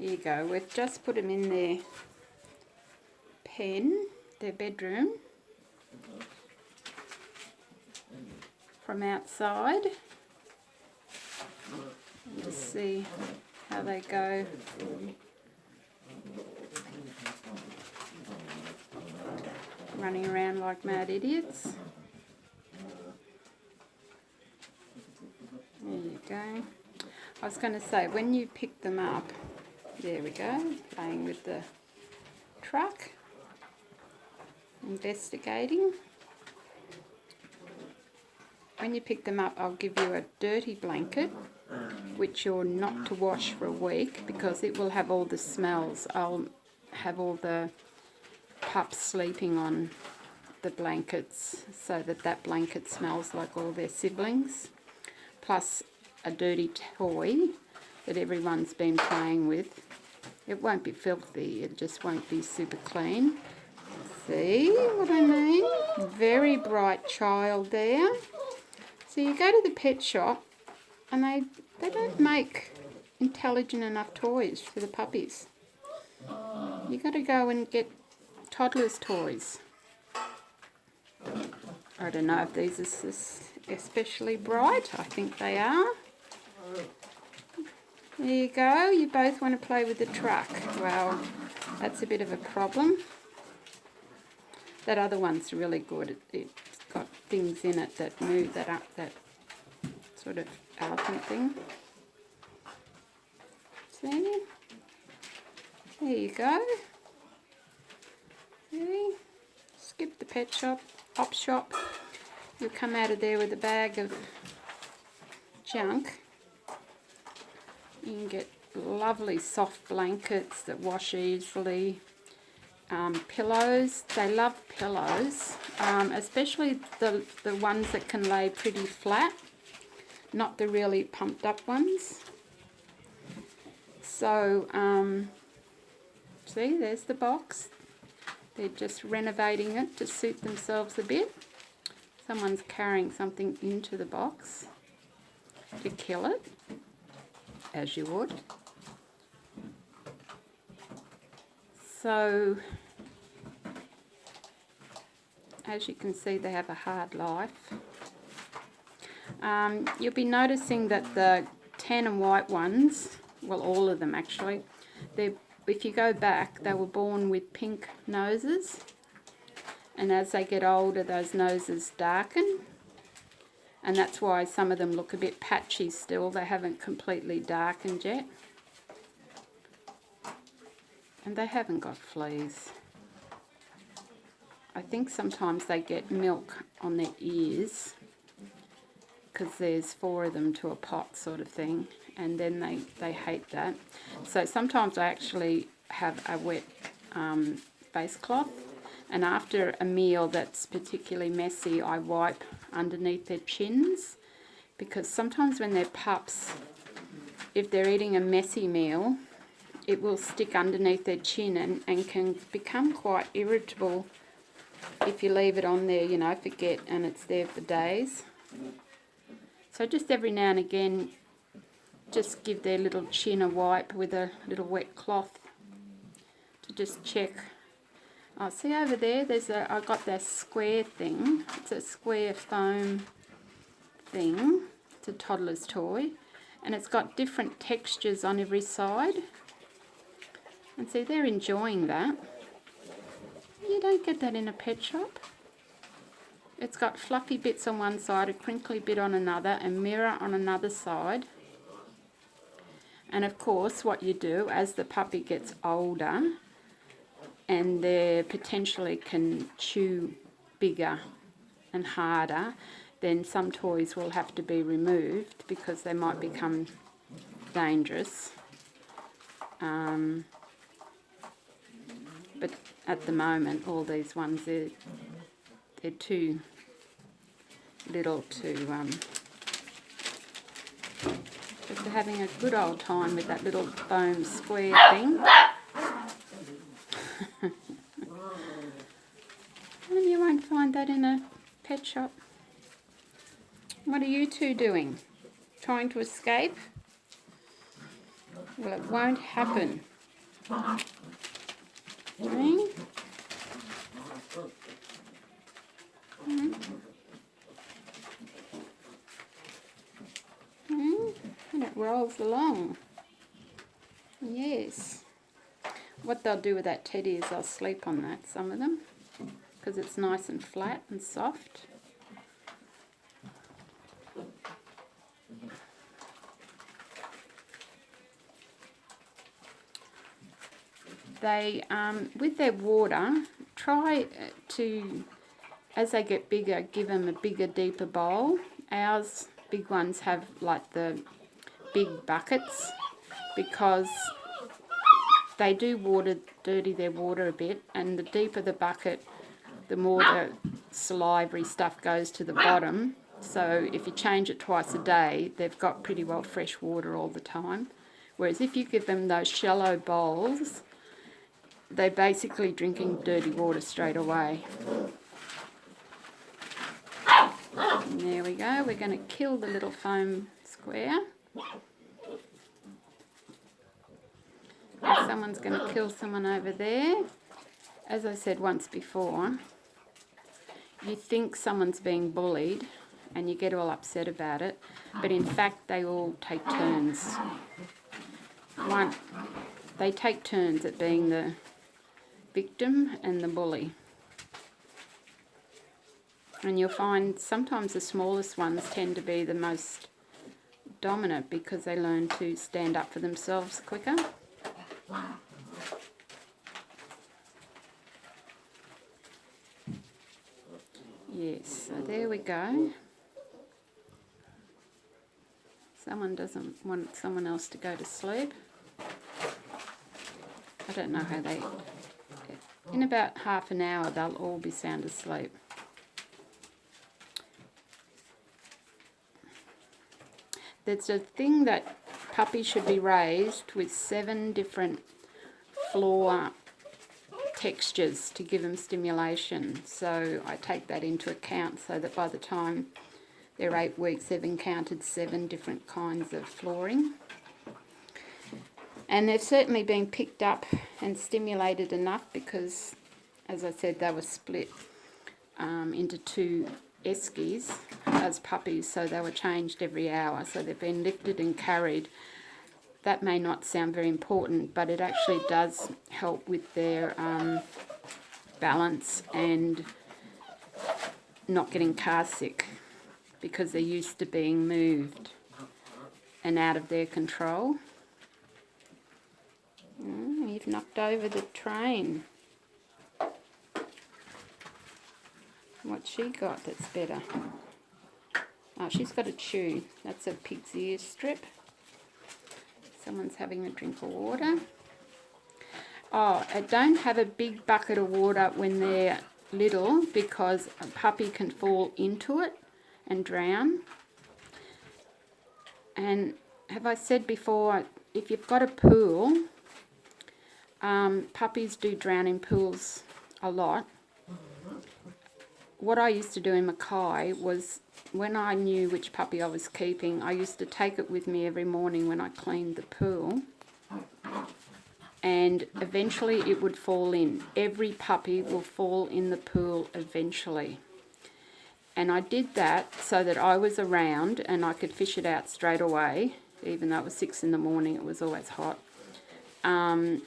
Here you go. We've just put them in their pen, their bedroom, from outside. Just see how they go. Running around like mad idiots. There you go. I was going to say, when you pick them up, there we go, playing with the truck, investigating. When you pick them up, I'll give you a dirty blanket, which you're not to wash for a week because it will have all the smells. I'll have all the pups sleeping on the blankets so that blanket smells like all their siblings, plus a dirty toy that everyone's been playing with. It won't be filthy, it just won't be super clean. See what I mean? Very bright child there. So you go to the pet shop and they don't make intelligent enough toys for the puppies. You got to go and get toddlers' toys. I don't know if these are especially bright. I think they are. There you go. You both want to play with the truck. Well, that's a bit of a problem. That other one's really good. It's got things in it that move that up, that sort of elephant thing. See? There you go. See? Skip the pet shop, op shop. You'll come out of there with a bag of junk. You can get lovely soft blankets that wash easily. Pillows, they love pillows, especially the ones that can lay pretty flat, not the really pumped up ones. So, see, there's the box. They're just renovating it to suit themselves a bit. Someone's carrying something into the box to kill it, as you would. So, as you can see, they have a hard life. You'll be noticing that the tan and white ones, well, all of them actually, if you go back, they were born with pink noses, and as they get older, those noses darken, and that's why some of them look a bit patchy still. They haven't completely darkened yet. And they haven't got fleas. I think sometimes they get milk on their ears because there's 4 of them to a pot sort of thing, and then they hate that. So sometimes I actually have a wet face cloth, and after a meal that's particularly messy, I wipe underneath their chins, because sometimes when they're pups, if they're eating a messy meal, it will stick underneath their chin and can become quite irritable if you leave it on there, you know, forget, and it's there for days. So just every now and again, just give their little chin a wipe with a little wet cloth to just check. Oh, see over there, I got that square thing. It's a square foam thing. It's a toddler's toy, and it's got different textures on every side. And see, they're enjoying that. You don't get that in a pet shop. It's got fluffy bits on one side, a crinkly bit on another, a mirror on another side. And of course, what you do as the puppy gets older, and they potentially can chew bigger and harder, then some toys will have to be removed because they might become dangerous. But at the moment, all these ones, they're too little to, just having a good old time with that little foam square thing. And you won't find that in a pet shop. What are you two doing? Trying to escape? Well, it won't happen. Okay. And it rolls along. Yes. What they'll do with that teddy is they'll sleep on that, some of them, because it's nice and flat and soft. They, with their water, try to, as they get bigger, give them a bigger, deeper bowl. Ours, big ones, have like the big buckets because they do dirty their water a bit, and the deeper the bucket, the more the salivary stuff goes to the bottom. So if you change it twice a day, they've got pretty well fresh water all the time. Whereas if you give them those shallow bowls, they're basically drinking dirty water straight away. And there we go. We're going to kill the little foam square. And someone's going to kill someone over there. As I said once before, you think someone's being bullied and you get all upset about it, but in fact they all take turns. They take turns at being the victim and the bully. And you'll find sometimes the smallest ones tend to be the most dominant because they learn to stand up for themselves quicker. Yes, so there we go. Someone doesn't want someone else to go to sleep. I don't know how they... In about half an hour they'll all be sound asleep. There's a thing that puppies should be raised with 7 different floor textures to give them stimulation. So I take that into account so that by the time they're 8 weeks they've encountered 7 different kinds of flooring. And they've certainly been picked up and stimulated enough because, as I said, they were split into 2 eskies as puppies, so they were changed every hour. So they've been lifted and carried. That may not sound very important, but it actually does help with their balance and not getting car sick because they're used to being moved and out of their control. You've knocked over the train. What's she got that's better? Oh, she's got a chew. That's a pig's ear strip. Someone's having a drink of water. Oh, don't have a big bucket of water when they're little because a puppy can fall into it and drown. And have I said before, if you've got a pool, puppies do drown in pools a lot. What I used to do in Mackay was when I knew which puppy I was keeping, I used to take it with me every morning when I cleaned the pool. And eventually it would fall in. Every puppy will fall in the pool eventually. And I did that so that I was around and I could fish it out straight away. Even though it was 6 in the morning, it was always hot. And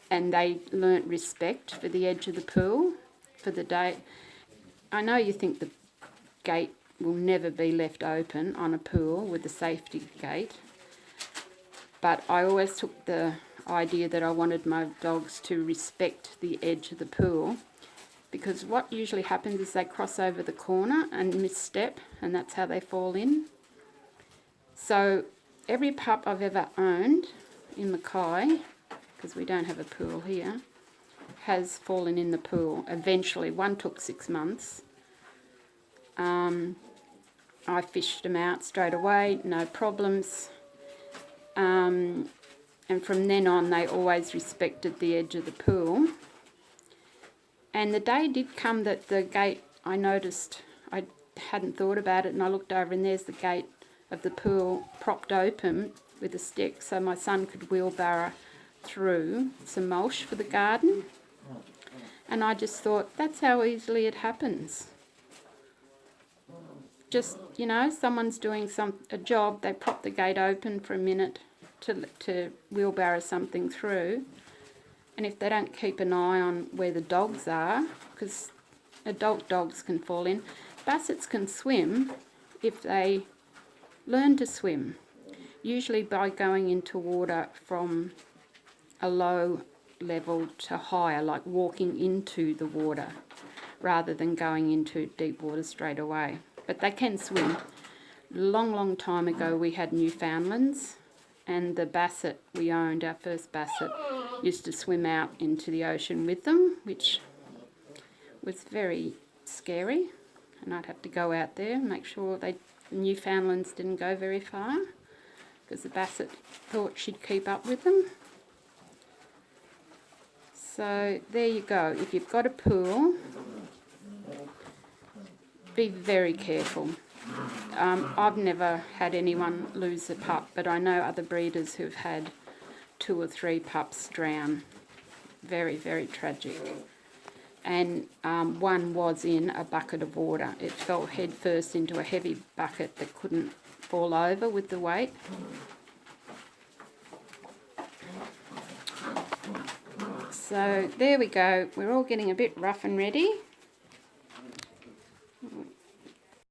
they learnt respect for the edge of the pool for the day. I know you think the gate will never be left open on a pool with a safety gate, but I always took the idea that I wanted my dogs to respect the edge of the pool, because what usually happens is they cross over the corner and misstep, and that's how they fall in. So every pup I've ever owned in Mackay, because we don't have a pool here, has fallen in the pool eventually. One took 6 months. I fished them out straight away, no problems. And from then on, they always respected the edge of the pool. And the day did come that the gate, I noticed, I hadn't thought about it, and I looked over and there's the gate of the pool propped open with a stick so my son could wheelbarrow through some mulch for the garden. And I just thought, that's how easily it happens. Just, you know, someone's doing a job, they prop the gate open for a minute to wheelbarrow something through. And if they don't keep an eye on where the dogs are, because adult dogs can fall in, Bassets can swim if they learn to swim, usually by going into water from a low level to higher, like walking into the water rather than going into deep water straight away. But they can swim. Long time ago we had Newfoundlands, and the Basset we owned, our first Basset, used to swim out into the ocean with them, which was very scary, and I'd have to go out there and make sure the Newfoundlands didn't go very far, because the Basset thought she'd keep up with them. So there you go. If you've got a pool, be very careful. I've never had anyone lose a pup, but I know other breeders who've had 2 or 3 pups drown. Very, very tragic. And one was in a bucket of water. It fell head first into a heavy bucket that couldn't fall over with the weight. So there we go. We're all getting a bit rough and ready.